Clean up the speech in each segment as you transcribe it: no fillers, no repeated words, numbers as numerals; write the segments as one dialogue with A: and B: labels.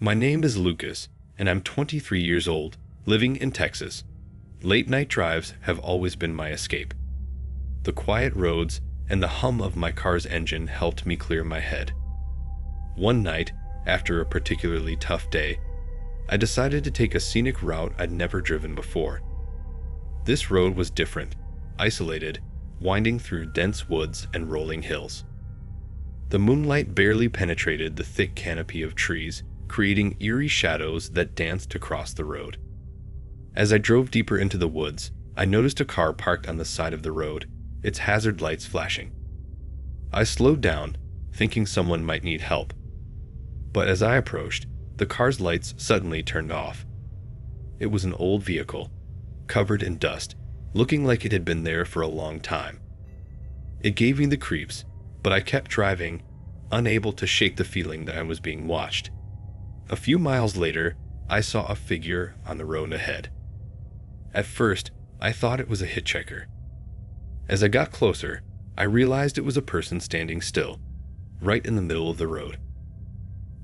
A: My name is Lucas, and I'm 23 years old, living in Texas. Late night drives have always been my escape. The quiet roads and the hum of my car's engine helped me clear my head. One night, after a particularly tough day, I decided to take a scenic route I'd never driven before. This road was different, isolated, winding through dense woods and rolling hills. The moonlight barely penetrated the thick canopy of trees, creating eerie shadows that danced across the road. As I drove deeper into the woods, I noticed a car parked on the side of the road, its hazard lights flashing. I slowed down, thinking someone might need help. But as I approached, the car's lights suddenly turned off. It was an old vehicle, covered in dust, looking like it had been there for a long time. It gave me the creeps, but I kept driving, unable to shake the feeling that I was being watched. A few miles later, I saw a figure on the road ahead. At first, I thought it was a hitchhiker. As I got closer, I realized it was a person standing still, right in the middle of the road.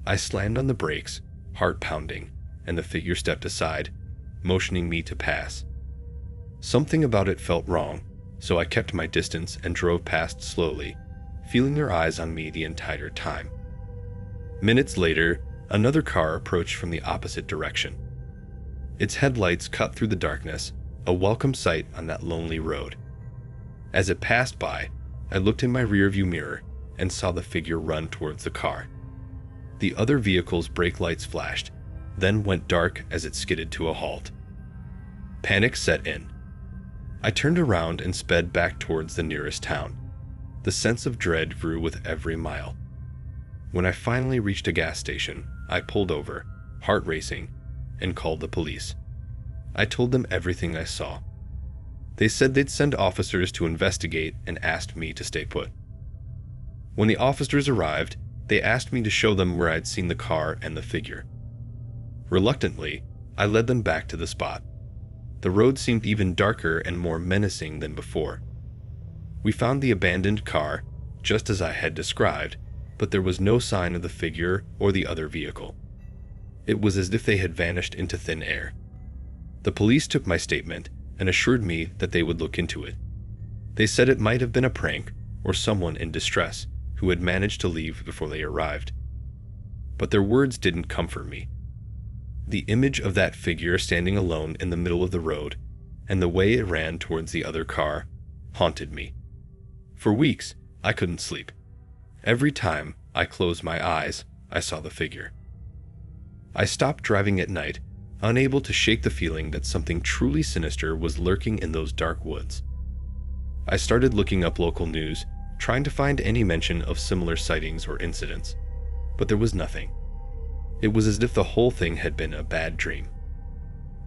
A: I slammed on the brakes, heart pounding, and the figure stepped aside, motioning me to pass. Something about it felt wrong, so I kept my distance and drove past slowly, feeling their eyes on me the entire time. Minutes later, another car approached from the opposite direction. Its headlights cut through the darkness, a welcome sight on that lonely road. As it passed by, I looked in my rearview mirror and saw the figure run towards the car. The other vehicle's brake lights flashed, then went dark as it skidded to a halt. Panic set in. I turned around and sped back towards the nearest town. The sense of dread grew with every mile. When I finally reached a gas station, I pulled over, heart racing, and called the police. I told them everything I saw. They said they'd send officers to investigate and asked me to stay put. When the officers arrived, they asked me to show them where I'd seen the car and the figure. Reluctantly, I led them back to the spot. The road seemed even darker and more menacing than before. We found the abandoned car, just as I had described, but there was no sign of the figure or the other vehicle. It was as if they had vanished into thin air. The police took my statement and assured me that they would look into it. They said it might have been a prank or someone in distress who had managed to leave before they arrived. But their words didn't comfort me. The image of that figure standing alone in the middle of the road and the way it ran towards the other car haunted me. For weeks, I couldn't sleep. Every time I closed my eyes, I saw the figure. I stopped driving at night, unable to shake the feeling that something truly sinister was lurking in those dark woods. I started looking up local news, trying to find any mention of similar sightings or incidents, but there was nothing. It was as if the whole thing had been a bad dream.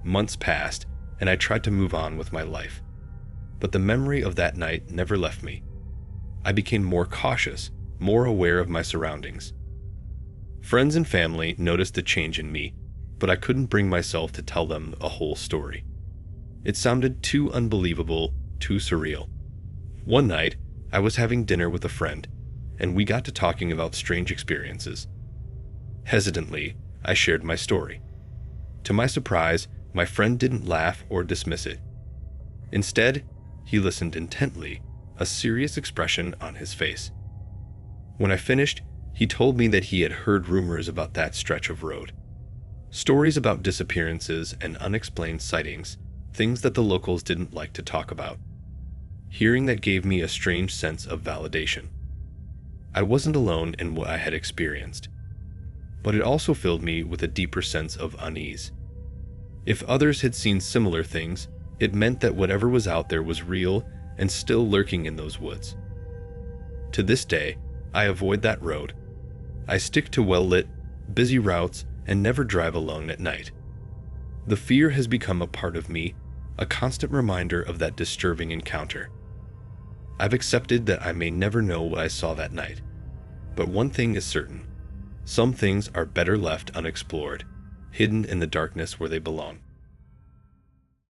A: Months passed, and I tried to move on with my life, but the memory of that night never left me. I became more cautious, more aware of my surroundings. Friends and family noticed the change in me, but I couldn't bring myself to tell them a whole story. It sounded too unbelievable, too surreal. One night, I was having dinner with a friend, and we got to talking about strange experiences. Hesitantly, I shared my story. To my surprise, my friend didn't laugh or dismiss it. Instead, he listened intently, a serious expression on his face. When I finished, he told me that he had heard rumors about that stretch of road. Stories about disappearances and unexplained sightings, things that the locals didn't like to talk about. Hearing that gave me a strange sense of validation. I wasn't alone in what I had experienced, but it also filled me with a deeper sense of unease. If others had seen similar things, it meant that whatever was out there was real and still lurking in those woods. To this day, I avoid that road. I stick to well-lit, busy routes and never drive alone at night. The fear has become a part of me, a constant reminder of that disturbing encounter. I've accepted that I may never know what I saw that night, but one thing is certain. Some things are better left unexplored, hidden in the darkness where they belong.